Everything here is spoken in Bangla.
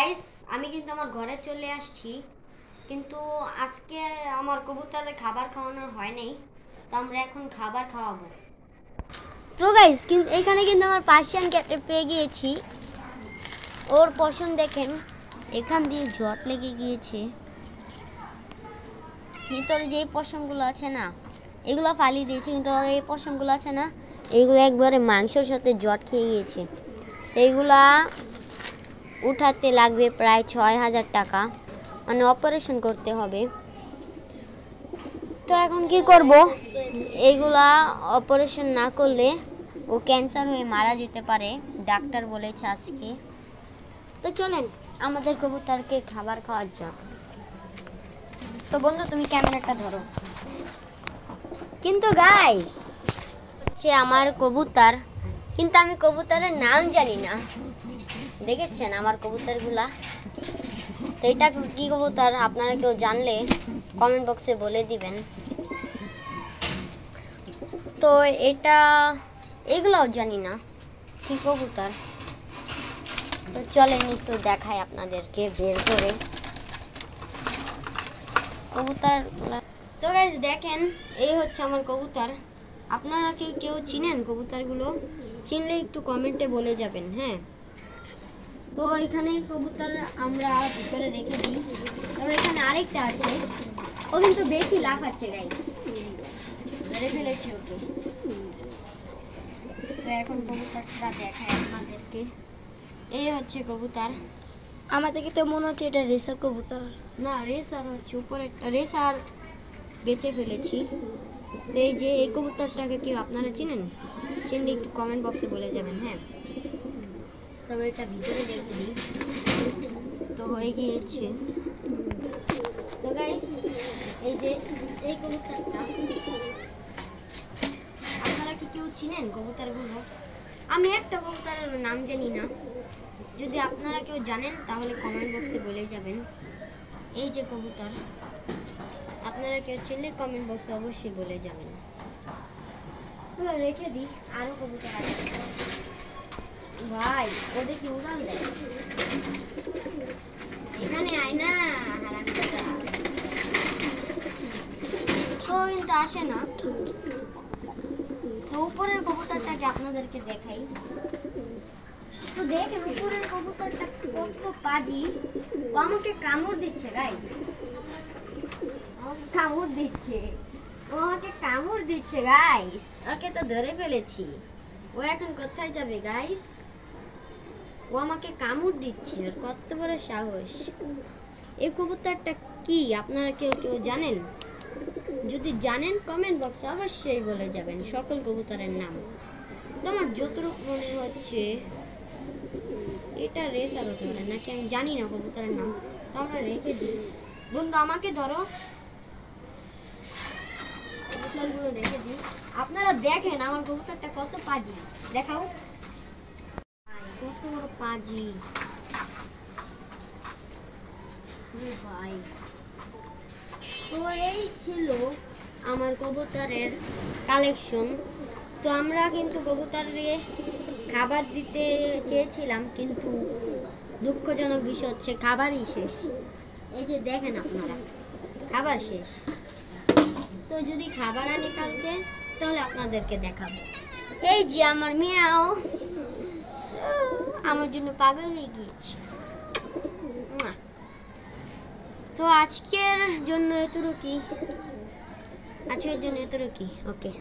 গাইস, আমি কিন্তু আমার ঘরে চলে আসছি, কিন্তু আজকে আমার কবুতরের খাবার খাওয়ানোর হয় নাই, তো আমরা এখন খাবার খাওয়াবো। তো গাইস, কিন্তু এখানে কিন্তু আমার পার্সিয়ান ক্যাটে পেয়ে গিয়েছি। ওর পছন্দ দেখেন, এখান দিয়ে জট লেগে গিয়েছে। ভিতরে যে পশমগুলো আছে না, এগুলো ফালিয়ে দিয়েছে, কিন্তু ওর এই পশমগুলো আছে না, এইগুলো একবারে মাংসের সাথে জট খেয়ে গিয়েছে। এইগুলা উঠাতে লাগবে প্রায় ৬,০০০ টাকা, মানে অপারেশন করতে হবে। তো এখন কি করব, এইগুলা অপারেশন না করলে ও ক্যান্সার হয়ে মারা যেতে পারে, ডাক্তার বলেছে আজকে। তো চলেন আমাদের কবুতরকে খাবার খাওয়ার যাক। তো বন্ধু, তুমি ক্যামেরাটা ধরো। কিন্তু গাইস, হচ্ছে আমার কবুতর, কিন্তু আমি কবুতরের নাম জানি না। দেখেছেন আমার কবুতরগুলা? তো এটা কি কবুতর আপনারা কেউ জানলে কমেন্ট বক্সে বলে দিবেন। তো এটা এগুলোও জানি না কি কবুতর। তো চলেন একটু দেখাই আপনাদেরকে বের করে কবুতর। তো গাইস দেখেন, এই হচ্ছে আমার কবুতর। আপনারা কেউ চিনেন কবুতরগুলো? চিনলে একটু কমেন্টে বলে যাবেন। হ্যাঁ, তো এখানে কবুতর আমরা ভিতরে রেখে দিই। তারপর এখানে আরেকটা আছে, ও কিন্তু বেশি লাফাচ্ছে গাইস, ধরে ফেলেছি ওকে। তো এখন কবুতরটা দেখাই আপনাদেরকে। এই হচ্ছে কবুতর। আমাদেরকে তো মনে হচ্ছে এটা রেসার কবুতর। না, রেসার হচ্ছে উপরে একটা রেসার বেঁচে ফেলেছি। তো এই যে এই কবুতরটাকে কি আপনারা চিনেন? চিনলে একটু কমেন্ট বক্সে বলে যাবেন। হ্যাঁ, তবে এটা ভিতরে রেখে দিই। তো হয়ে গিয়েছে। তো গাইস, এই যে এই কবুতরটা, আপনারা কি কেউ চিনেন কবুতরগুলো? আমি একটা কবুতরের নাম জানি না, যদি আপনারা কেউ জানেন তাহলে কমেন্ট বক্সে বলে যাবেন। এই যে কবুতর, আপনারা কেউ চিনলে কমেন্ট বক্সে অবশ্যই বলে যাবেন। রেখে দিই, আরো কবুতর আছে ভাই, ও দেখি উড়াল দেয়। এখানে আয় না, হারামজাদা। তো কিন্তু আসে না। তো উপরের কবুতরটাকে আপনাদেরকে দেখাই। তো দেখেন উপরের কবুতরটা কত পাজি, ও আমাকে কামড় দিচ্ছে গাইস, কামড় দিচ্ছে, ও আমাকে কামড় দিচ্ছে গাইস। ওকে তো ধরে ফেলেছি। ও এখন কোথায় যাবে গাইস? ও আমাকে কামড় দিচ্ছে, আর কত বড় সাহস! এই কবুতরটা কি আপনারা কেউ জানেন? যদি জানেন কমেন্ট বক্সে অবশ্যই বলে যাবেন সকল কবুতরের নাম। তোমার যতটুকু মনে হচ্ছে এটা রেসার হতে পারে নাকি, আমি জানি না কবুতরের নাম। তো আমরা রেখে দিই। বন্ধু আমাকে ধরো, কবুতরগুলো রেখে দিই। আপনারা দেখেন আমার কবুতরটা কত পাজি, দেখাও কত বড় পাজি ভাই। তো এই ছিল আমার কবুতরের কালেকশন। তো আমরা কিন্তু কবুতরে খাবার দিতে চেয়েছিলাম, কিন্তু দুঃখজনক বিষয় হচ্ছে খাবারই শেষ। এই যে দেখেন আপনারা, খাবার শেষ। তো যদি খাবার আনি কালকে তাহলে আপনাদেরকে দেখাবো। এই যে আমার মিয়াও আমার জন্য পাগল হয়ে গিয়েছে। তো আজকের জন্য এতটুকুই, ওকে।